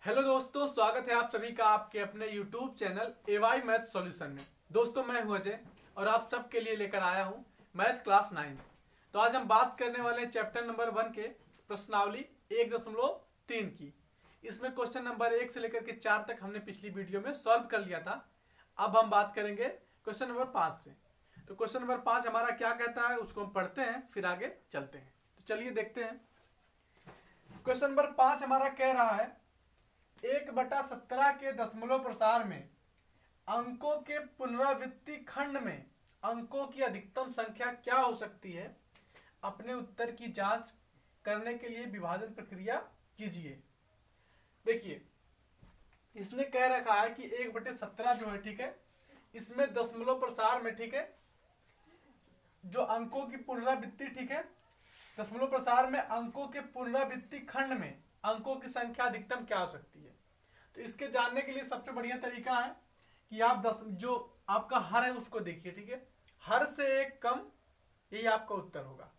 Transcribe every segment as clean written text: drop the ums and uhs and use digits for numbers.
Hello दोस्तों, स्वागत है आप सभी का आपके अपने YouTube चैनल एवाई मैथ सॉल्यूशन में। दोस्तों, मैं हूं अजय और आप सबके लिए लेकर आया हूं मैथ क्लास 9। तो आज हम बात करने वाले हैं चैप्टर नंबर 1 के प्रश्नावली 1.3 की। इसमें क्वेश्चन नंबर 1 से लेकर के 4 तक हमने पिछली वीडियो में सॉल्व कर लिया था। अब हम बात करेंगे क्वेश्चन नंबर 5 से। तो क्वेश्चन नंबर 5 हमारा क्या कहता है उसको हम पढ़ते हैं, फिर आगे चलते हैं। तो चलिए देखते हैं। क्वेश्चन नंबर 5 हमारा कह रहा है 1/17 के दशमलव प्रसार में अंकों के पुनरावृत्ति खंड में अंकों की अधिकतम संख्या क्या हो सकती है। अपने उत्तर की जांच करने के लिए विभाजन प्रक्रिया कीजिए। देखिए, इसने कह रखा है कि 1/17 जो है, ठीक है, इसमें दशमलव प्रसार में, ठीक है, जो अंकों की पुनरावृत्ति, ठीक है, दशमलव प्रसार में अंकों के पुनरावृत्ति खंड में अंकों की संख्या अधिकतम क्या हो सकती है। तो इसके जानने के लिए सबसे बढ़िया तरीका है कि आप जो आपका हर है उसको देखिए, ठीक है, हर से एक कम, यही आपका उत्तर होगा।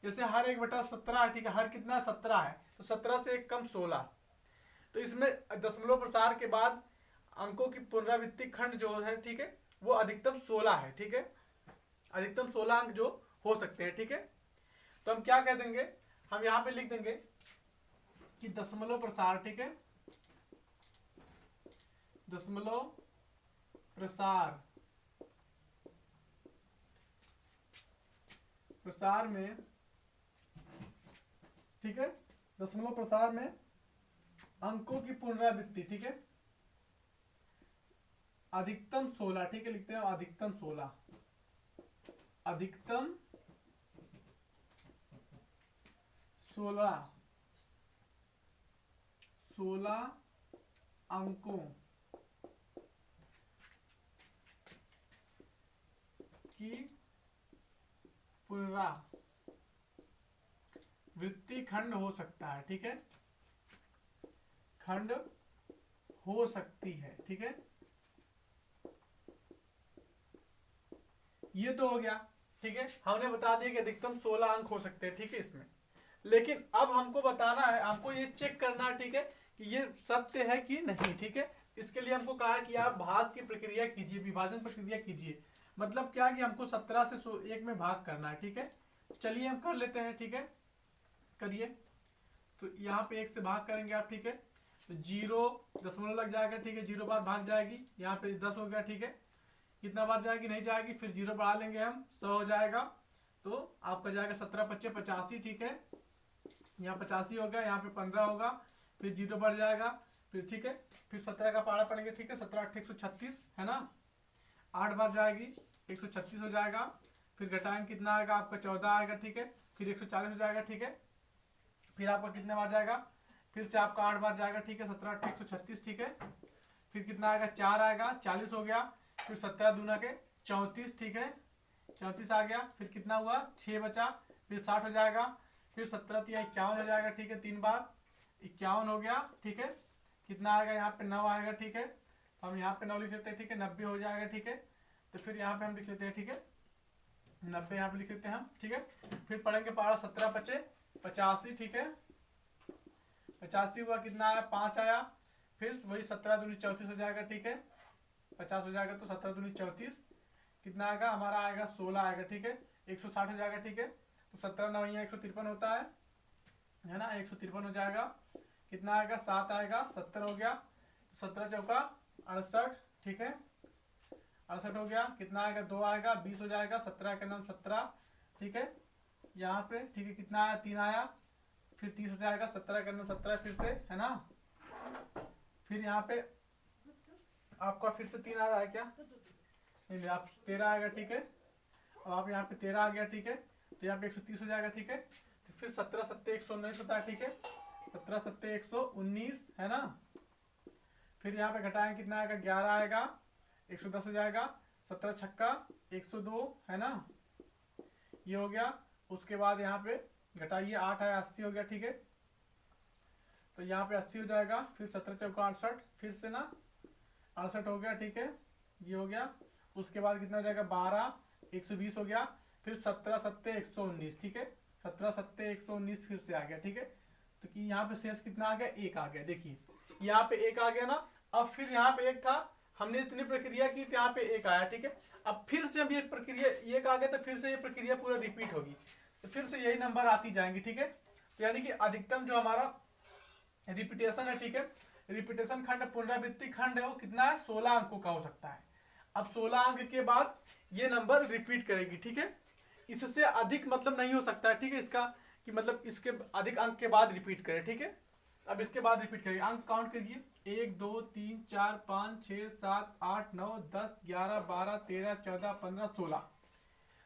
जैसे हर 1/17 है, ठीक है, हर कितना 17 है, तो 17 से एक कम 16। तो इसमें दशमलव प्रसार के बाद अंकों की पुनरावृत्ति खंड जो है, ठीक है, वो अधिकतम 16 है, ठीक है, अधिकतम 16 अंक जो हो सकते हैं, ठीक है। तो हम क्या कह देंगे, हम यहाँ पे लिख देंगे कि दशमलव प्रसार, ठीक है, दशमलव प्रसार में, ठीक है, दशमलव प्रसार में अंकों की पुनरावृत्ति, ठीक है, अधिकतम 16, ठीक है, लिखते हैं अधिकतम 16, अधिकतम 16 अंकों की पुनरावृत्ति खंड हो सकता है, ठीक है, खंड हो सकती है, ठीक है। ये तो हो गया, ठीक है, हमने बता दिया कि अधिकतम 16 अंक हो सकते हैं, ठीक है, इसमें। लेकिन अब हमको बताना है, हमको ये चेक करना है, ठीक है, कि ये सत्य है कि नहीं, ठीक है। इसके लिए हमको कहा कि आप भाग की प्रक्रिया कीजिए, विभाजन प्रक्रिया कीजिए। मतलब क्या कि हमको 17 से 1 में भाग करना है, ठीक है। चलिए हम कर लेते हैं, ठीक है, करिए। तो यहाँ पे 1 से भाग करेंगे आप, ठीक है, तो 0 दशमलव लग जाएगा, ठीक है, 0 बार भाग जाएगी, यहाँ पे 10 हो गया, ठीक है, कितना बार जाएगी, नहीं जाएगी, फिर 0 बढ़ा लेंगे हम, 100 हो जाएगा। तो आपका जाएगा 17 25 85, ठीक है, यहाँ 85 हो गया, यहाँ पे 15 होगा, फिर 0 बढ़ जाएगा, फिर ठीक है, फिर 17 का पारा पड़ेंगे, ठीक है, 17 8 136 है ना, 8 बार जाएगी, 136 हो जाएगा, फिर घटाएंगे कितना आएगा आपका 14 आएगा, ठीक है, फिर 140 हो जाएगा, ठीक है, फिर आपका कितने बार जाएगा, फिर से आपका 8 बार जाएगा, ठीक है, 17 8 136, ठीक है, फिर कितना आएगा 4 आएगा, 40 हो गया, फिर 17 दूना के 34, ठीक है, 34 आ गया, फिर कितना हुआ 6 बचा, फिर 60 हो जाएगा, फिर 17 51 हो जाएगा, ठीक है, 3 बार 51 हो गया, ठीक है, कितना आएगा यहाँ पे 9 आएगा, ठीक है, तो हम यहाँ पे 9 लिख लेते हैं, ठीक है, 90 हो जाएगा, ठीक है, तो फिर यहाँ पे हम लिख लेते हैं, ठीक है, 90 यहाँ पे लिख लेते हैं हम, ठीक है, फिर पढ़ेंगे पारा 17 25 85, ठीक है, 85 हुआ, कितना आया 5 आया, फिर वही 17 दूनी 34 हो जाएगा, ठीक है, 50 हो जाएगा, तो 17 दूनी 34 कितना आएगा हमारा, आएगा 16 आएगा, ठीक है, 160 हो जाएगा, ठीक है, तो 17 9 153 होता है ना, 153 हो जाएगा, कितना आएगा 7 आएगा, 70 हो गया, तो 17 चौका 68, ठीक है, 68 हो गया, कितना आएगा 2 आएगा, 20 हो जाएगा, 17 का नाम 17, ठीक है, यहाँ पे ठीक है, कितना आया 3 आया, फिर 30 हो जाएगा, 17 का नाम 17 फिर से है ना, फिर यहाँ पे आपका फिर से 3 आ रहा है क्या, नहीं, आप 13 आएगा, ठीक है, और आप यहाँ पे 13 आ गया, ठीक है, तो यहाँ पे 130 हो जाएगा, ठीक है, तो फिर 17 7 119 होता है, ठीक है, 17 7 119 है ना, फिर यहाँ पे घटाएंगे कितना आएगा 11 आएगा, 110 हो जाएगा, 17 छक्का 102 है ना, ये हो गया। उसके बाद यहाँ पे घटाइए 8 आया 80 हो गया, ठीक है, तो यहाँ पे 80 हो जाएगा, फिर 17 चौका 68 फिर से ना 68 हो गया, ठीक है, ये हो गया। उसके बाद कितना हो जाएगा 12 120 हो गया, फिर 17 7 119, ठीक है, 17 7 119 फिर से आ गया, ठीक है, तो कि यहाँ पे शेष कितना आ गया 1 आ गया। देखिए यहाँ पे एक आ गया ना, अब फिर यहाँ पे एक था, हमने इतनी प्रक्रिया की तो यहाँ पे एक आया, ठीक है। अब फिर से हम ये प्रक्रिया एक आ गया तो फिर से ये प्रक्रिया पूरा रिपीट होगी, तो फिर से यही नंबर आती जाएंगे, ठीक है। तो यानी कि अधिकतम जो हमारा रिपीटेशन है, ठीक है, रिपीटेशन खंड पुनरावृत्ति खंड है वो कितना है, 16 अंकों का हो सकता है। अब 16 अंक के बाद ये नंबर रिपीट करेगी, ठीक है। इससे अधिक मतलब नहीं हो सकता है, ठीक है, इसका कि मतलब इसके अधिक अंक के बाद रिपीट करे, ठीक है। अब इसके बाद रिपीट करिए, अंक काउंट कीजिए, 1 2 3 4 5 6 7 8 9 10 11 12 13 14 15 16।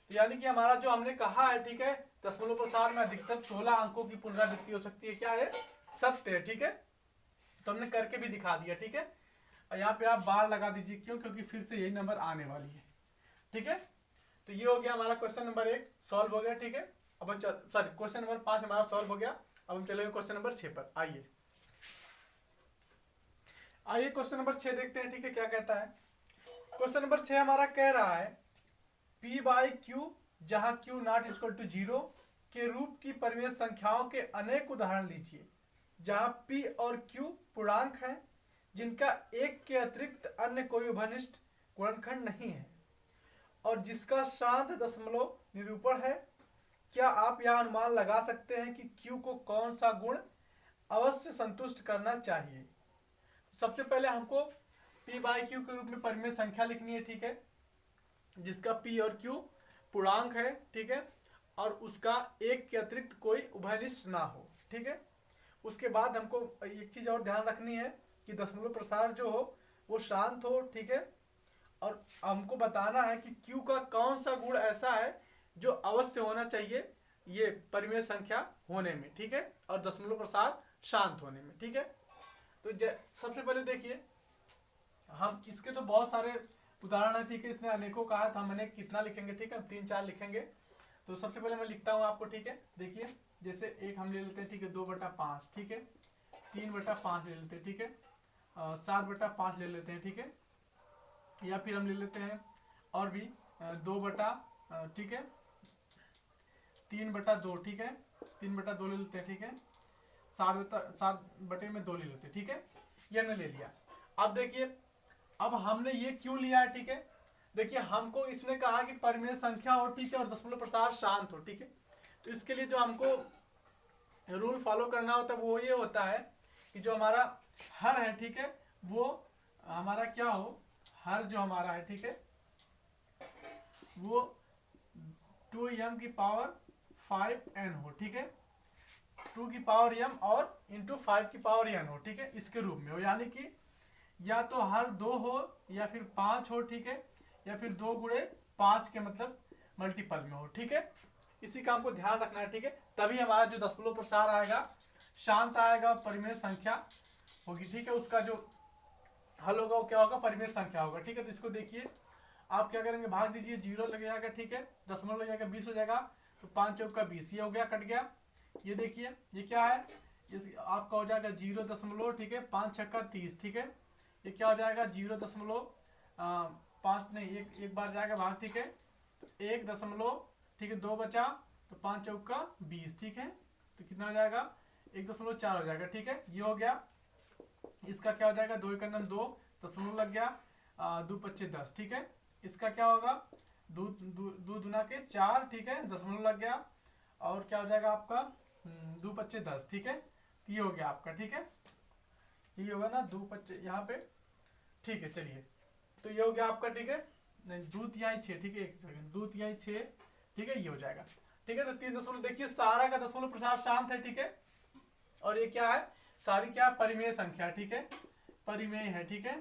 तो यानी कि हमारा जो हमने कहा है, ठीक है, दशमलव प्रसार में अधिकतम 16 अंकों की पुनरावृत्ति हो सकती है, क्या है, सत्य है, ठीक है। तो हमने करके भी दिखा दिया, ठीक है। और यहाँ पे आप बार लगा दीजिए, क्यों, क्योंकि फिर से यही नंबर आने वाली है, ठीक है। तो ये हो गया हमारा क्वेश्चन नंबर 1 सॉल्व हो गया, ठीक है। अब सॉरी क्वेश्चन नंबर 5 हमारा सॉल्व हो गया। अब हम चलेंगे क्वेश्चन नंबर 6 पर। आइए क्वेश्चन नंबर 6 देखते हैं, ठीक है, क्या कहता है। क्वेश्चन नंबर 6 हमारा कह रहा है P बाई क्यू जहां Q नॉट इक्वल टू 0 के रूप की परिमेय संख्याओं के अनेक उदाहरण लीजिए जहां P और Q पूर्णांक हैं जिनका एक के अतिरिक्त अन्य कोई उभयनिष्ठ गुणनखंड नहीं है और जिसका शांत दशमलव निरूपण है। क्या आप यह अनुमान लगा सकते हैं कि Q को कौन सा गुण अवश्य संतुष्ट करना चाहिए। सबसे पहले हमको P बाई Q के रूप में परिमेय संख्या लिखनी है, ठीक है, जिसका P और Q पूर्णांक है, ठीक है, और उसका एक के अतिरिक्त कोई उभयनिष्ठ ना हो, ठीक है। उसके बाद हमको एक चीज और ध्यान रखनी है कि दशमलव प्रसार जो हो वो शांत हो, ठीक है, और हमको बताना है कि Q का कौन सा गुण ऐसा है जो अवश्य होना चाहिए ये परिमेय संख्या होने में, ठीक है, और दशमलव प्रसार शांत होने में, ठीक है। तो सबसे पहले देखिए, हम इसके तो बहुत सारे उदाहरण है, ठीक है, इसने अनेकों कहा था, हमने कितना लिखेंगे, ठीक है, 3-4 लिखेंगे। तो सबसे पहले मैं लिखता हूँ आपको, ठीक है। देखिए जैसे एक हम ले लेते हैं, ठीक है, 2/5, ठीक है, 3/5 ले लेते हैं, ठीक है, 7/5 ले लेते हैं, ठीक है, या फिर हम ले लेते हैं और भी 2 ठीक है, 3/2, ठीक है, 3/2 ले लेते हैं, ठीक है, 7/2 ले लेते हैं, ठीक है, ये हमने ले लिया। अब देखिए, अब हमने ये क्यों लिया है, ठीक है। देखिए हमको इसने कहा कि परिमेय संख्या हो, ठीक है, और दशमलव प्रसार शांत हो, ठीक है। तो इसके लिए जो हमको रूल फॉलो करना होता है वो ये होता है कि जो हमारा हर है, ठीक है, वो हमारा क्या हो, हर जो हमारा है, ठीक है, वो 2m की पावर 5n हो, ठीक है, 2 की पावर m और इंटू 5 की पावर n हो, ठीक है, इसके रूप में हो। यानी कि या तो हर 2 हो या फिर 5 हो, ठीक है, या फिर 2 गुणे 5 के मतलब मल्टीपल में हो, ठीक है। इसी का हमको ध्यान रखना है, ठीक है, तभी हमारा जो दशमलव प्रसार आएगा शांत आएगा, परिमेय संख्या होगी, ठीक है, उसका जो हल होगा वो क्या होगा, परिमेय संख्या होगा, ठीक है। तो इसको देखिए, आप क्या करेंगे, भाग दीजिए, 0 लग जाएगा, ठीक है, दशमलव लग जाएगा, 20 हो जाएगा, तो 5 चौका 20, ये हो गया, कट गया। ये देखिए ये क्या है, ये आपका हो जाएगा 0, ठीक है, 5 छक्का 30, ठीक है, ये क्या हो जाएगा 0.5 नहीं, एक बार जाएगा भाग, ठीक है, 1 ठीक है, 2 बचा, तो 5 चौका 20, ठीक है, तो कितना हो जाएगा 1.4 हो जाएगा, ठीक है, ये हो गया। इसका क्या हो जाएगा, 2 1 2 दशमलव लग गया, 2 5 10, ठीक है। इसका क्या होगा, 2 दूना के 4, ठीक है, दशमलव लग गया, और क्या हो जाएगा आपका 2 5 10, ठीक है, ये हो गया आपका, ठीक है, ये होगा ना 2 5 यहाँ पे, ठीक है। चलिए, तो ये हो गया आपका, ठीक है, नहीं 2 तिहाई 6, ठीक है, 2 तिहाई 6, ठीक है, ये हो जाएगा, ठीक है। तो 3 दशमलव, देखिए सारा का दशमलव प्रसार शांत है, ठीक है, और ये क्या है, सारी क्या परिमेय संख्या, ठीक है, परिमेय है, ठीक है,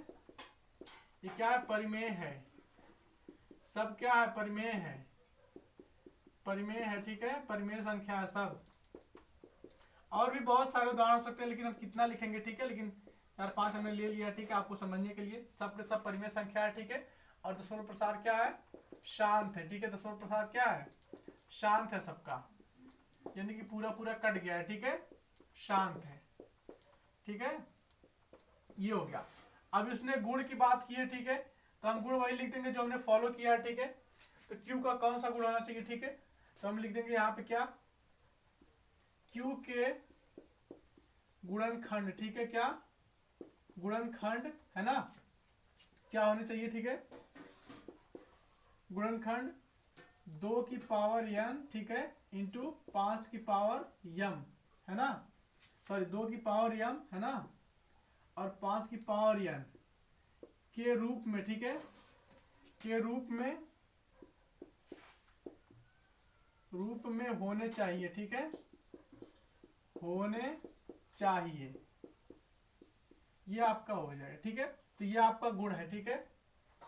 ये क्या है, परिमेय है, सब क्या है, परिमेय है, परिमेय है, ठीक है, परिमेय संख्या है सब। और भी बहुत सारे उदाहरण हो सकते हैं, लेकिन हम कितना लिखेंगे, ठीक है, लेकिन 4-5 हमने ले लिया, ठीक है, आपको समझने के लिए। सब के सब परिमेय संख्या है, ठीक है, और दशमलव प्रसार क्या है, शांत है, ठीक है, दशमलव प्रसार क्या है, शांत है सबका, यानी कि पूरा पूरा कट गया है, ठीक है, शांत है, ठीक है, ये हो गया। अब इसने गुण की बात की है, ठीक है, तो हम गुण वही लिख देंगे जो हमने फॉलो किया है, ठीक है। तो Q का कौन सा गुण होना चाहिए, ठीक है, तो हम लिख देंगे यहाँ पे क्या, Q के गुणनखंड, ठीक है, क्या गुणनखंड है ना क्या होने चाहिए, ठीक है, गुणनखंड 2 की पावर n, ठीक है, इंटू 5 की पावर m, है ना, सॉरी 2 की पावर m, है ना, और 5 की पावर n के रूप में, ठीक है, के रूप में होने चाहिए, ठीक है, होने चाहिए, ये आपका हो जाएगा, ठीक है। तो ये आपका गुण है, ठीक है,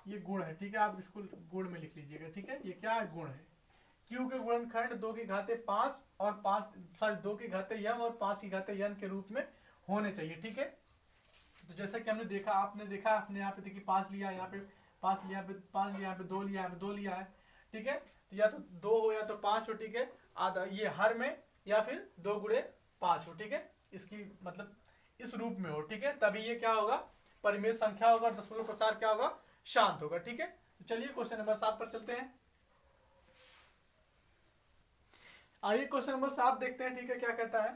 ये गुण है, ठीक है, आप इसको गुण में लिख लीजिएगा, ठीक है, ये क्या है, गुण है। क्यू के गुणनखंड 2 की घाते 5 और 2 की घाते m और 5 की घाते n के रूप में होने चाहिए, ठीक है। तो जैसा कि हमने देखा, आपने देखा, आपने यहाँ पे देखिए 5 लिया, यहाँ पे 5 लिया, 5 लिया, यहाँ पे 2 लिया, यहाँ पे 2 लिया है, ठीक है। तो या तो 2 हो या तो 5 हो, ठीक है, आधा ये हर में, या फिर 2 गुणे 5 हो, ठीक है, इसकी मतलब इस रूप में हो, ठीक है, तभी ये क्या होगा, परिमेय संख्या होगा, दशमलव प्रसार क्या होगा, शांत होगा, ठीक है। तो चलिए क्वेश्चन नंबर 7 पर चलते हैं। आइए क्वेश्चन नंबर 7 देखते हैं, ठीक है, क्या कहता है।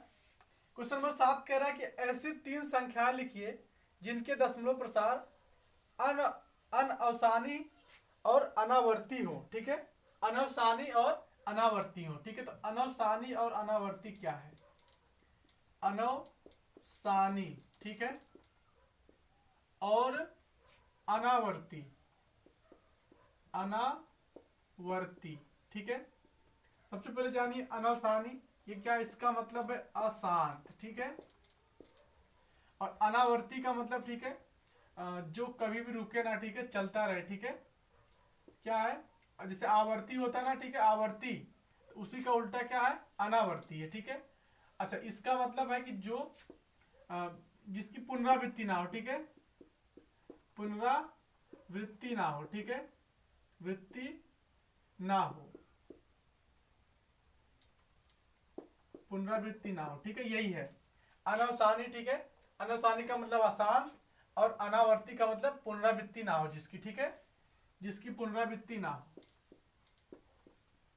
क्वेश्चन नंबर 7 कह रहा है कि ऐसी 3 संख्याएं लिखिए जिनके दशमलव प्रसार अनअवसानी और अनावर्ती हो, ठीक है, अनवसानी और अनावर्ती हो, ठीक है। तो अनवसानी और अनावर्ती क्या है, अनवसानी, ठीक है, और अनावर्ती, अनावर्ती, ठीक है। सबसे पहले जानिए अनवसानी, ये क्या, इसका मतलब है अशांत, ठीक है, और अनावर्ती का मतलब, ठीक है, जो कभी भी रुके ना, ठीक है, चलता रहे, ठीक है, क्या है, जैसे आवर्ती होता है ना, ठीक है, आवर्ती, तो उसी का उल्टा क्या है, अनावर्ती है, ठीक है। अच्छा, इसका मतलब है कि जो जिसकी पुनरावृत्ति ना हो, ठीक है, पुनरावृत्ति ना हो, ठीक है, वृत्ति ना हो, पुनरावृत्ति ना हो, ठीक है, यही है अनवसानी, ठीक है। अनवसानी का मतलब आसान, और अनावर्ती का मतलब पुनरावृत्ति ना हो जिसकी, ठीक है, जिसकी पुनरावृत्ति ना हो,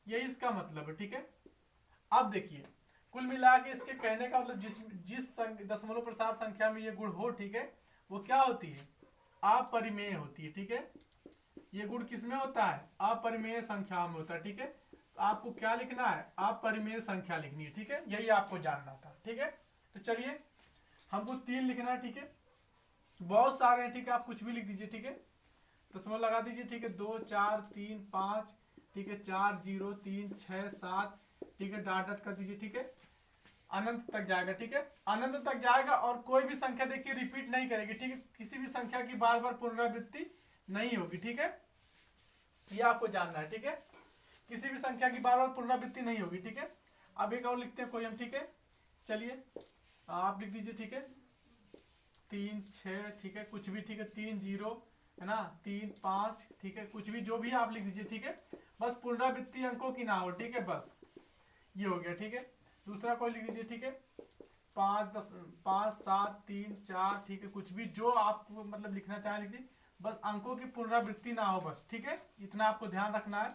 यही इसका मतलब है, ठीक है। अब देखिए कुल मिला के इसके कहने का मतलब जिस दशमलव प्रसार संख्या में ये गुण हो, ठीक है, वो क्या होती है, अपरिमेय होती है, ठीक है। ये गुण किसमें होता है, अपरिमेय संख्या में होता है, ठीक है। तो आपको क्या लिखना है, अपरिमेय संख्या लिखनी है, ठीक है, यही आपको जानना था, ठीक है। तो चलिए हमको 3 लिखना है, ठीक है, बहुत सारे हैं, ठीक है, आप कुछ भी लिख दीजिए, ठीक है, दशमलव लगा दीजिए, ठीक है, 2 4 3 5, ठीक है, 4 0 3 6 7, ठीक है, डॉट डॉट कर दीजिए, ठीक है, अनंत तक जाएगा, ठीक है, अनंत तक जाएगा, और कोई भी संख्या देखिए रिपीट नहीं करेगी, ठीक है, किसी भी संख्या की बार बार पुनरावृत्ति नहीं होगी, ठीक है, ये आपको जानना है, ठीक है, किसी भी संख्या की बार बार पुनरावृत्ति नहीं होगी, ठीक है। अब एक और लिखते हैं कोई हम, ठीक है, चलिए आप लिख दीजिए, ठीक है, 3 6, ठीक है, कुछ भी, ठीक है, 3 0, है ना, 3 5, ठीक है, कुछ भी, जो भी आप लिख दीजिए, ठीक है, बस पुनरावृत्ति अंकों की ना हो, ठीक है, बस ये हो गया, ठीक है। दूसरा कोई लिख दीजिए, ठीक है, 5 7 3 4, ठीक है, कुछ भी जो आपको मतलब लिखना चाहे लिख दीजिए, बस अंकों की पुनरावृत्ति ना हो, बस, ठीक है, इतना आपको ध्यान रखना है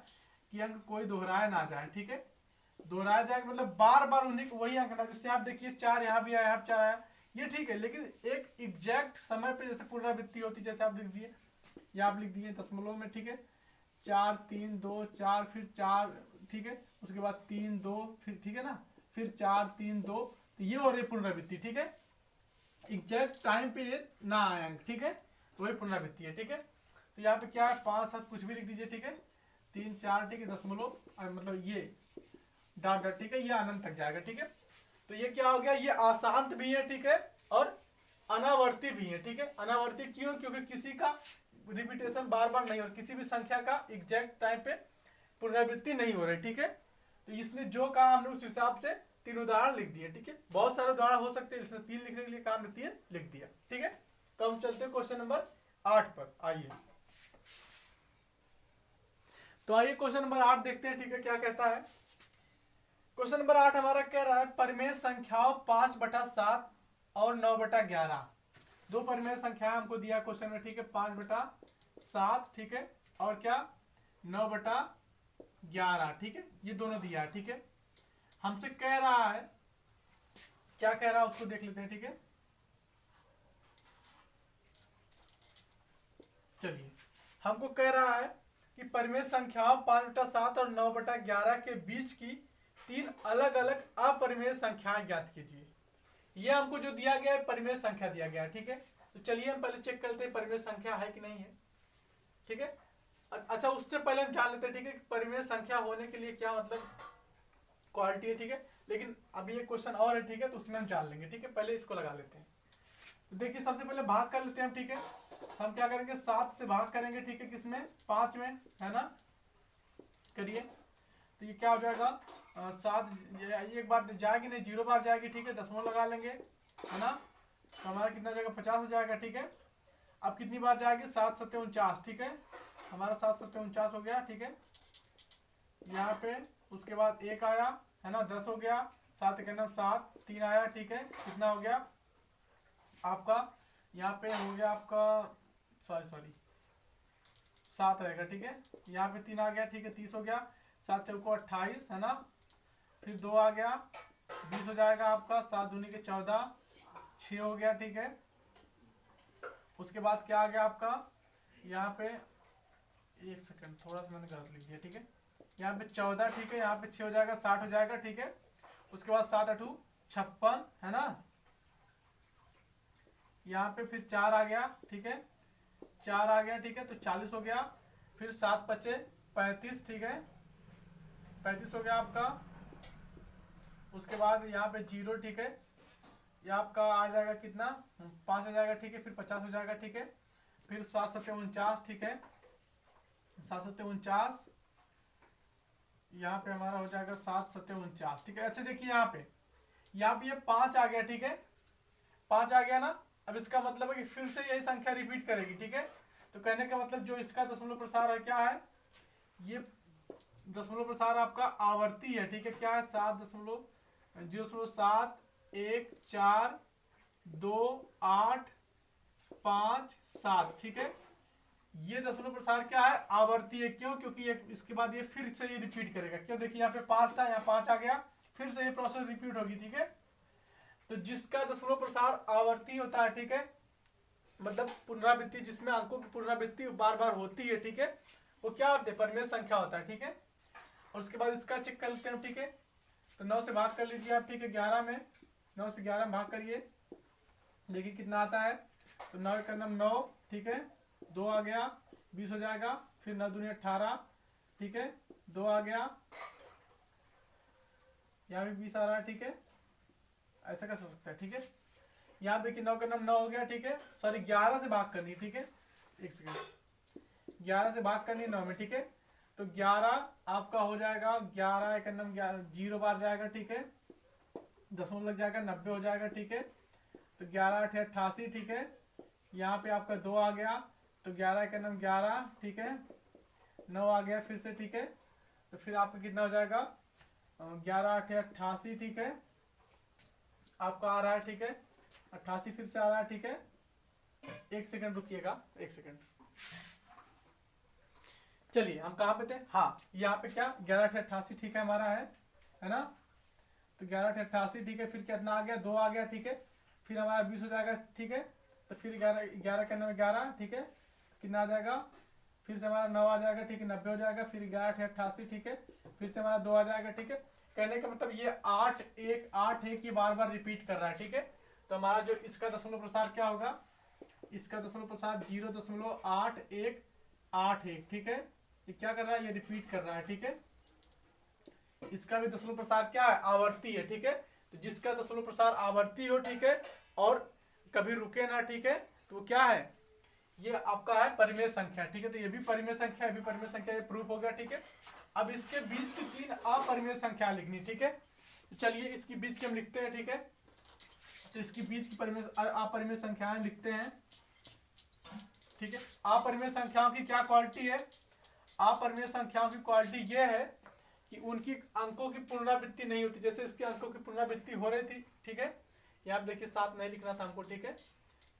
कि अंक कोई दोहराया ना जाए, ठीक है, दोहराया जाए मतलब बार बार उन्हीं वही अंक ना, जैसे आप देखिए 4 यहाँ भी आया, यहाँ 4 आया, ये ठीक है, लेकिन एक एग्जैक्ट समय पे जैसे पुनरावृत्ति होती, जैसे आप लिख दिए, या आप लिख दिए दशमलव में, ठीक है, 4 3 2 4, फिर 4, ठीक है, उसके बाद 3 2, फिर, ठीक है ना, फिर 4 3 2, तो ये हो रही पुनरावृत्ति, ठीक है, एग्जैक्ट टाइम पे ये ना आए अंक, ठीक है, वही पुनरावृत्ति है, ठीक है। तो यहाँ पे क्या है, 5 7 कुछ भी लिख दीजिए, ठीक है, 3 4, ठीक है, दशमलव मतलब ये डॉट डॉट, ठीक है, ये अनंत तक जाएगा, ठीक है। तो ये क्या हो गया, ये अशांत भी है, ठीक है, और अनावर्ती भी है, ठीक है। अनावर्ती क्यों, क्योंकि किसी का रिपीटेशन बार बार नहीं हो रहा, किसी भी संख्या का एग्जैक्ट टाइम पे पुनरावृत्ति नहीं हो रही, ठीक है। तो इसने जो कहा हमने उस हिसाब से 3 उदाहरण लिख दिए, ठीक है, बहुत सारे उदाहरण हो सकते हैं, इसने 3 लिखने के लिए काम 3 लिख दिया, ठीक है। तो हम चलते हैं क्वेश्चन नंबर 8 पर, आइए। तो आइए क्वेश्चन नंबर 8 देखते हैं, ठीक है, क्या कहता है। क्वेश्चन नंबर 8 हमारा कह रहा है परिमेय संख्याओं 5/7 और 9/11, दो परिमेय संख्या हमको दिया क्वेश्चन में, ठीक है, 5/7, ठीक है, और क्या 9/11, ठीक है, ये दोनों दिया है, ठीक है। हमसे कह रहा है, क्या कह रहा है उसको देख लेते हैं, ठीक है। चलिए हमको कह रहा है कि परिमेय संख्याओं 5/7 और 9/11 के बीच की 3 अलग अलग अपरिमेय संख्याएं ज्ञात कीजिए। ये हमको जो दिया गया है परिमेय संख्या दिया गया है, ठीक है। तो चलिए हम पहले चेक करते हैं परिमेय संख्या है कि नहीं है, ठीक है। अच्छा उससे पहले हम जान लेते हैं, ठीक है, परिमेय संख्या होने के लिए क्या मतलब क्वालिटी है, ठीक है। लेकिन अभी एक क्वेश्चन और है, ठीक है, तो उसमें हम जान लेंगे, ठीक है। पहले इसको लगा लेते हैं। तो देखिए सबसे पहले भाग कर लेते हैं हम, ठीक है। हम क्या करेंगे 7 से भाग करेंगे, ठीक है, किसमें 5 में, है ना। करिए तो ये क्या हो जाएगा 7, एक बार जाएगी नहीं 0 बार जाएगी, ठीक है, दशमलव लगा लेंगे, है ना। तो हमारा कितना जाएगा 50 हो जाएगा, ठीक है। अब कितनी बार जाएगी 7 7 49, ठीक है, हमारा 7 7 49 हो गया, ठीक है। यहाँ पे उसके बाद 1 आया, है ना, 10 हो गया, 7 1 7, 3 आया, ठीक है, कितना हो गया आपका, यहाँ पे हो गया आपका सॉरी 7 रहेगा, ठीक है। यहाँ पे 3 आ गया, ठीक है, 30 हो गया, 7 चौको 28, है ना। फिर 2 आ गया 20 हो जाएगा आपका, 7 दूनी के 14, 6 हो गया, ठीक है। उसके बाद क्या आ गया आपका, यहाँ पे 1 सेकंड थोड़ा सा मैंने गलत लिख दिया, ठीक है। यहाँ पे 14, ठीक है, यहाँ पे 6 हो जाएगा, 60 हो जाएगा, ठीक है। उसके बाद 7 8 56, है ना। यहाँ पे फिर 4 आ गया, ठीक है, 4 आ गया, ठीक है, तो 40 हो गया। फिर 7 5 35, ठीक है, 35 हो गया आपका। उसके बाद यहाँ पे 0, ठीक है, ये आपका आ जाएगा कितना 5 आ जाएगा, ठीक है। फिर 50 हो जाएगा, ठीक है। फिर 7 7 49, ठीक है, 7 7 49, यहाँ पे हमारा हो जाएगा 7 7 49, ठीक है। अच्छा देखिए यहाँ पे ये 5 आ गया, ठीक है, 5 आ गया ना। अब इसका मतलब है कि फिर से यही संख्या रिपीट करेगी, ठीक है। तो कहने का मतलब जो इसका दशमलव प्रसार है क्या है, ये दशमलव प्रसार आपका आवर्ती है, ठीक है। क्या है 7.0714285 ठीक है। ये दशमलव प्रसार क्या है आवर्ती है, क्यों, क्योंकि ये इसके बाद ये फिर से ये रिपीट करेगा। क्यों, देखिए यहाँ पे 5 था, यहाँ 5 आ गया, फिर से ये प्रोसेस रिपीट होगी, ठीक है। तो जिसका दशमलव प्रसार आवर्ती होता है, ठीक है, मतलब पुनरावृत्ति, जिसमें अंकों की पुनरावृत्ति बार बार होती है, ठीक है, वो क्या होता है परिमेय संख्या होता है, ठीक है। और उसके बाद इसका चेक कर लेते हैं, ठीक है। तो 9 से भाग कर लीजिए आप, ठीक है, 11 में, 9 से 11 में भाग करिए, देखिए कितना आता है। तो 9 का 9, ठीक है, 2 आ गया 20 हो जाएगा। फिर 9 दूनी 18, ठीक है, 2 आ गया, यहाँ भी 20 आ रहा है, ठीक है, ऐसा कर सकता है, ठीक है। यहाँ देखिए 9 का 9 हो गया, ठीक है, सॉरी 11 से भाग करनी, ठीक है, एक सेकंड, 11 से भाग करनी 9 में, ठीक है। तो 11 आपका हो जाएगा 11 एक 0 बार जाएगा, ठीक है, दशमलव लग जाएगा 90 हो जाएगा, ठीक है। तो 11 8 88, ठीक है, यहाँ पे आपका 2 आ गया, तो 11 एक 11, ठीक है, 9 आ गया फिर से, ठीक है। तो फिर आपका कितना हो जाएगा 11 8 88, ठीक है, आपका आ रहा है, ठीक है, 88 फिर से आ रहा है, ठीक है। एक सेकंड रुकिएगा, एक सेकंड, चलिए हम कहाँ पे थे, हाँ यहाँ पे क्या 11 8 88, ठीक है, हमारा है ना। तो 11 8 88, ठीक है, फिर कितना आ गया 2 आ गया, ठीक है, फिर हमारा 20 हो जाएगा, ठीक है। तो फिर 11 का 11, ठीक है, कितना आ जाएगा, फिर से हमारा 9 आ जाएगा, ठीक है, 90 हो जाएगा। फिर 11 8 88, ठीक है, फिर से हमारा 2 आ जाएगा, ठीक है। कहने का मतलब ये 8 1 ये बार बार रिपीट कर रहा है, ठीक है। तो हमारा जो इसका दशमलव प्रसार क्या होगा, इसका दशमलव प्रसार 0.8181, ठीक है। ये क्या कर रहा है, ये रिपीट कर रहा है, ठीक है। इसका भी दशमलव प्रसार क्या है आवर्ती है, ठीक है। तो जिसका दशमलव प्रसार आवर्ती हो, ठीक है, और कभी रुके ना, ठीक है, तो वो क्या है, ये आपका है परिमेय संख्या, ठीक है। तो ये भी परिमेय संख्या, ये भी परिमेय संख्या, ये प्रूफ हो गया, ठीक है। अब इसके बीच की 3 अपरिमेय संख्या लिखनी, ठीक है। तो चलिए इसकी बीच की हम लिखते हैं, ठीक है। तो इसकी बीच की अपरिमेय संख्याएं लिखते हैं, ठीक है। अपरिमेय संख्याओं की क्या क्वालिटी है, अपरिमेय संख्याओं की क्वालिटी ये है कि उनकी अंकों की पुनरावृत्ति नहीं होती। जैसे इसके अंकों की पुनरावृत्ति हो रही थी, ठीक है, यहाँ देखिए 7 नहीं लिखना था हमको, ठीक है,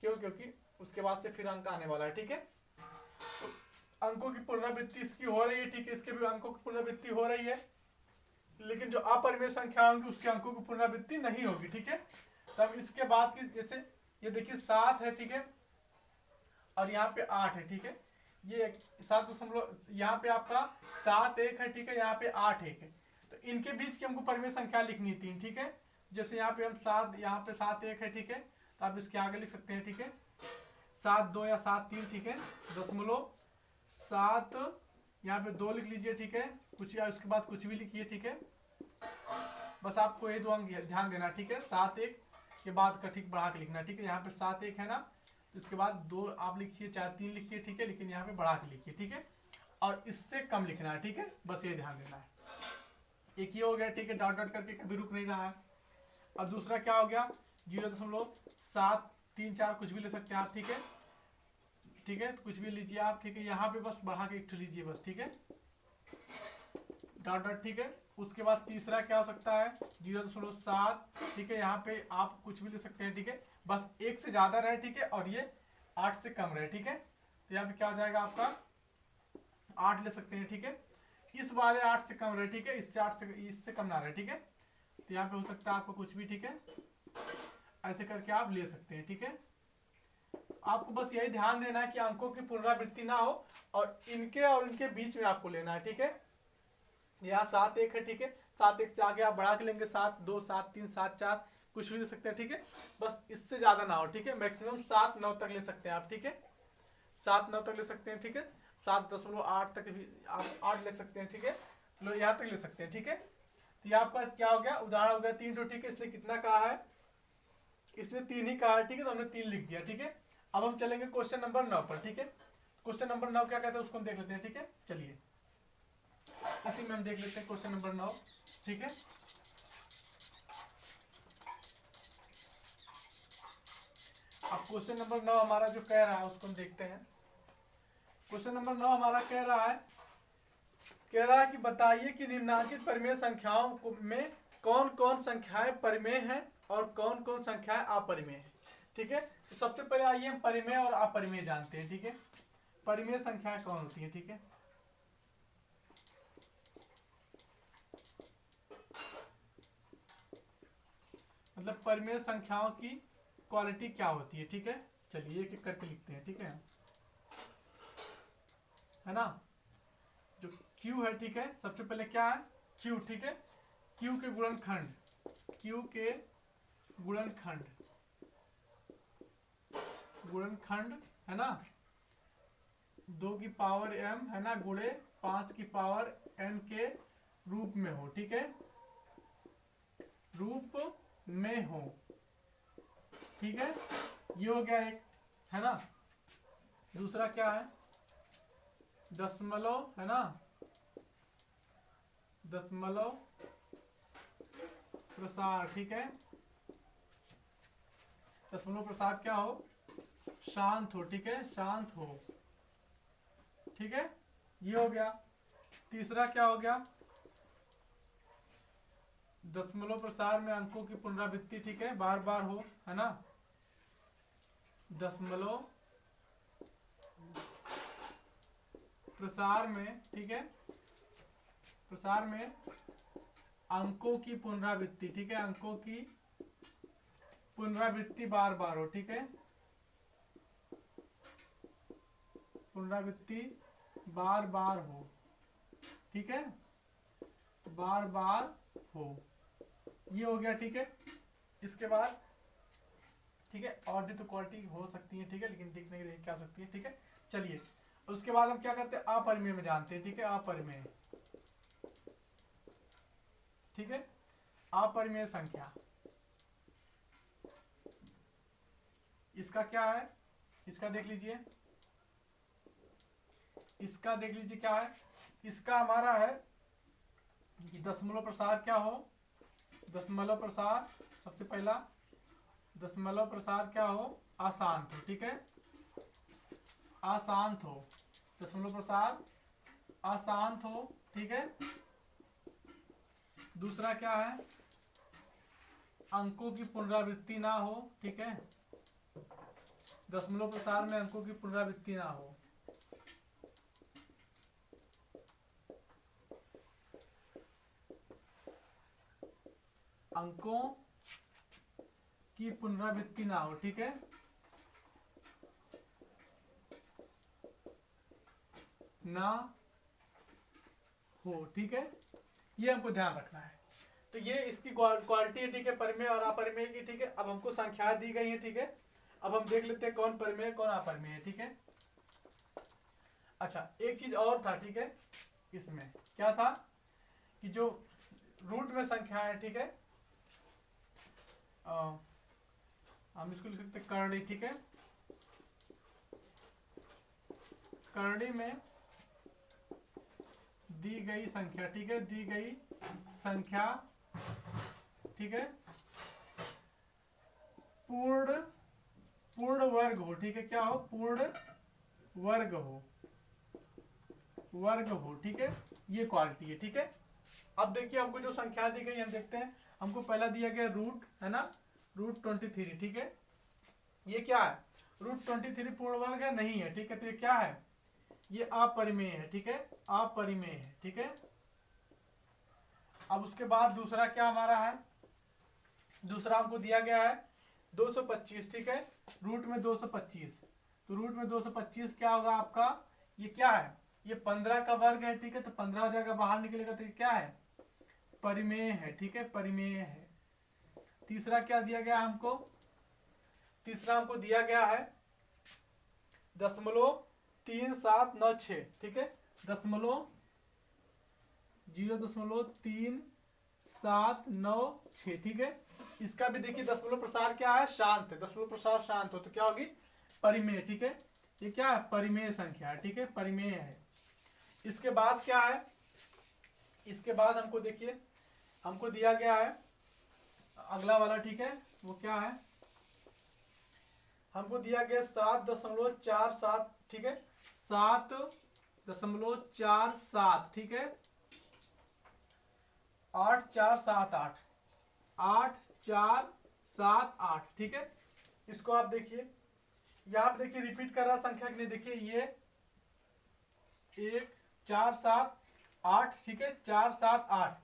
क्यों, क्योंकि उसके बाद से फिर अंक आने वाला है, ठीक है। तो अंकों की पुनरावृत्ति इसकी हो रही है, ठीक है, इसके भी अंकों की पुनरावृत्ति हो रही है, लेकिन जो अपरिमेय संख्या होंगी उसके अंकों की पुनरावृत्ति नहीं होगी, ठीक है। तब इसके बाद की जैसे ये देखिए 7 है, ठीक है, और यहाँ पे 8 है, ठीक है। ये 7 दशमलव, यहाँ पे आपका 7 1 है, ठीक है, यहाँ पे 8 1 है, तो इनके बीच की हमको परिमेय संख्या लिखनी थी, ठीक है। जैसे यहाँ पे हम 7, यहाँ पे 7 1 है, ठीक है, तो आप इसके आगे लिख सकते हैं, ठीक है, 7 2 या 7 3, ठीक है, दशमलव 7, यहाँ पे 2 लिख लीजिए, ठीक है, कुछ या उसके बाद कुछ भी लिखिए, ठीक है। बस आपको ये 2 अंक ध्यान देना, ठीक है, 7 1 के बाद का ठीक बढ़ा के लिखना, ठीक है। यहाँ पे 7 1 है ना, तो इसके बाद 2 आप लिखिए, चाहे 3 लिखिए, ठीक है, लेकिन यहाँ पे बढ़ा के लिखिए, ठीक है, और इससे कम लिखना है, ठीक है, बस ये ध्यान देना है। एक ये हो गया, ठीक है, डॉट डॉट करके कभी रुक नहीं रहा है। और दूसरा क्या हो गया, 0.734 कुछ भी ले सकते हैं आप, ठीक है, ठीक है, कुछ भी लीजिए आप, ठीक है, यहाँ पे बस बढ़ा के एक लीजिए बस, ठीक है, डॉट डॉट, ठीक है। उसके बाद तीसरा क्या हो सकता है, 0.7, ठीक है, यहाँ पे आप कुछ भी ले सकते हैं, ठीक है, बस 1 से ज्यादा रहे, ठीक है, और ये 8 से कम रहे, ठीक है, तो यहाँ पे क्या हो जाएगा आपका 8 ले सकते हैं, ठीक है, इस वाले 8 से कम रहे, ठीक है, इससे कम ना रहे, ठीक है, तो यहाँ पे हो सकता है आपको कुछ भी, ठीक है, ऐसे करके आप ले सकते हैं, ठीक है। आपको बस यही ध्यान देना है कि अंकों की पुनरावृत्ति ना हो और इनके बीच में आपको लेना है, ठीक है। यहाँ 7 1 है, ठीक है, 7 1 से आगे आप बढ़ा के लेंगे, 7 2 7 3 7 4 कुछ भी ले सकते हैं, ठीक है, बस इससे ज्यादा ना हो, ठीक है, मैक्सिमम 7 9 तक ले सकते हैं आप, ठीक है, 7 9 तक ले सकते हैं, ठीक है, 7.8 तक भी आप 8 ले सकते हैं, ठीक है, लो यहाँ तक ले सकते हैं, ठीक है। तो ये आपका क्या हो गया, उदाहरण हो गया 3 तो, ठीक है, इसने कितना कहा है, इसने 3 ही कहा है, ठीक है, तो हमने 3 लिख दिया, ठीक है। अब हम चलेंगे क्वेश्चन नंबर 9 पर, ठीक है। क्वेश्चन नंबर 9 क्या कहता है उसको हम देख लेते हैं, ठीक है, चलिए इसी में हम देख लेते हैं क्वेश्चन नंबर 9, ठीक है। अब क्वेश्चन नंबर 9 हमारा जो कह रहा है उसको हम देखते हैं। क्वेश्चन नंबर 9 हमारा कह रहा है कि बताइए कि निम्नलिखित परिमेय संख्याओं में कौन कौन संख्याएं परिमेय हैं और कौन कौन संख्याएं अपरिमेय हैं, ठीक है। तो सबसे पहले आइए हम परिमेय और अपरिमेय जानते हैं, ठीक है। परिमेय संख्याएं कौन होती हैं, ठीक है, मतलब परिमेय संख्याओं की क्वालिटी क्या होती है, ठीक है। चलिए एक एक करके लिखते हैं, ठीक है ना। जो Q है, ठीक है, सबसे पहले क्या है Q, ठीक है, Q के गुणनखंड, Q के गुणनखंड है ना, 2 की पावर m है ना, गुणे 5 की पावर n के रूप में हो, ठीक है, रूप में हो, ठीक है, ये हो गया एक, है ना। दूसरा क्या है, दशमलव, है ना, दशमलव प्रसार, ठीक है, दशमलव प्रसार क्या हो, शांत हो, ठीक है, शांत हो, ठीक है, ये हो गया। तीसरा क्या हो गया, दशमलव प्रसार में अंकों की पुनरावृत्ति, ठीक है, बार बार हो, है ना, दशमलव प्रसार में, ठीक है, प्रसार में अंकों की पुनरावृत्ति, ठीक है, अंकों की पुनरावृत्ति बार बार हो, ठीक है, पुनरावृत्ति बार बार हो, ठीक है, बार बार हो, ये हो गया, ठीक है। इसके बाद ठीक है, और भी तो क्वालिटी हो सकती है, ठीक है, लेकिन दिख नहीं रही क्या हो सकती है, ठीक है। चलिए उसके बाद हम क्या करते हैं, अपरिमेय में जानते हैं, ठीक है, अपरिमेय, ठीक है, अपरिमेय संख्या, इसका क्या है, इसका देख लीजिए, इसका देख लीजिए क्या है, इसका हमारा है कि दशमलव प्रसार क्या हो, दशमलव प्रसार सबसे पहला, दशमलव प्रसार क्या हो, अशांत हो, ठीक है, अशांत हो, दशमलव प्रसार अशांत हो, ठीक है। दूसरा क्या है, अंकों की पुनरावृत्ति ना हो, ठीक है, दशमलव प्रसार में अंकों की पुनरावृत्ति ना हो, अंकों की पुनरावृत्ति ना हो, ठीक है। ना हो, ठीक है, ये हमको ध्यान रखना है। तो ये इसकी क्वालिटी है, ठीक है, परिमेय और अपरिमेय की, ठीक है। अब हमको संख्या दी गई है, ठीक है। अब हम देख लेते हैं कौन परिमेय कौन अपरिमेय है, ठीक है। अच्छा, एक चीज और था, ठीक है, इसमें क्या था कि जो रूट में संख्या है, ठीक है, हम इसको लिख सकते हैं करणी, ठीक है। करणी में दी गई संख्या, ठीक है, दी गई संख्या, ठीक है, पूर्ण वर्ग हो, ठीक है, क्या हो, पूर्ण वर्ग हो, ठीक है, ये क्वालिटी है, ठीक है। अब देखिए हमको जो संख्या दी गई हम देखते हैं। हमको पहला दिया गया रूट, है ना, रूट 23, ठीक है। ये क्या है, रूट 23 पूर्ण वर्ग है, नहीं है, ठीक है। तो ये क्या है, ये अपरिमेय है, ठीक है, अपरिमेय है, ठीक है। अब उसके बाद दूसरा क्या हमारा है, दूसरा हमको दिया गया है 225, ठीक है, रूट में 225। तो रूट में 225 क्या होगा आपका, ये क्या है, ये 15 का वर्ग है, ठीक है। तो 15 हो जाएगा, बाहर निकलेगा, तो ये क्या है, परिमेय है, ठीक है, परिमेय है। तीसरा क्या दिया गया हमको, तीसरा हमको दिया गया है 0.3796, ठीक है, 0.3796, ठीक है। इसका भी देखिए दशमलव प्रसार क्या है, शांत है, दशमलव प्रसार शांत हो तो क्या होगी, परिमेय, ठीक है। ये क्या है, परिमेय संख्या है, ठीक है, परिमेय है। इसके बाद क्या है, इसके बाद हमको देखिए हमको दिया गया है अगला वाला, ठीक है, वो क्या है, हमको दिया गया 7.47, ठीक है, 7.47, ठीक है, 8478, 8478, ठीक है। इसको आप देखिए, यहाँ पे देखिए रिपीट कर रहा संख्या के लिए, देखिए ये 1478, ठीक है, 478,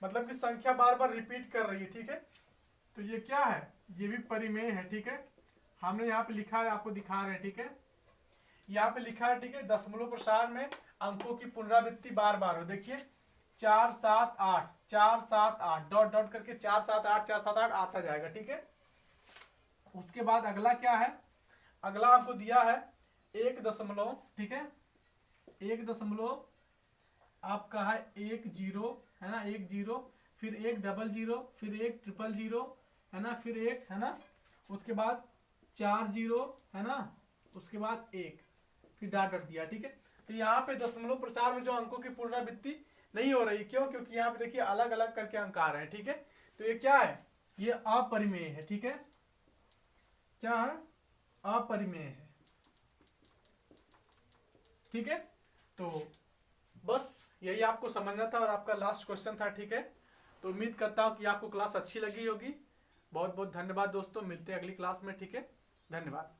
मतलब कि संख्या बार बार रिपीट कर रही है, ठीक है। तो ये क्या है, ये भी परिमेय है, ठीक है। हमने यहाँ पे लिखा है, आपको दिखा रहे हैं, ठीक है, यहाँ पे लिखा है, ठीक है, दशमलव प्रसार में अंकों की पुनरावृत्ति बार बार हो, देखिए 478 478 डॉट डॉट करके 478 478 आता जाएगा, ठीक है। उसके बाद अगला क्या है, अगला हमको दिया है 1 दशमलव, ठीक है, 1 दशमलव आपका है 10, है ना, 10, फिर 100, फिर 100, है ना, फिर 1, है ना, उसके बाद 40, है ना, उसके बाद 1, फिर डॉट डॉट दिया, ठीक है। तो यहाँ पे दशमलव प्रसार में जो अंकों की पुनरावृत्ति नहीं हो रही, क्यों, क्योंकि यहाँ पे देखिए अलग अलग करके अंक आ रहे हैं, ठीक है। तो ये क्या है, ये अपरिमेय है, ठीक है, क्या है, अपरिमेय है, ठीक है। तो बस यही आपको समझना था और आपका लास्ट क्वेश्चन था, ठीक है। तो उम्मीद करता हूँ कि आपको क्लास अच्छी लगी होगी। बहुत बहुत धन्यवाद दोस्तों, मिलते हैं अगली क्लास में, ठीक है, धन्यवाद।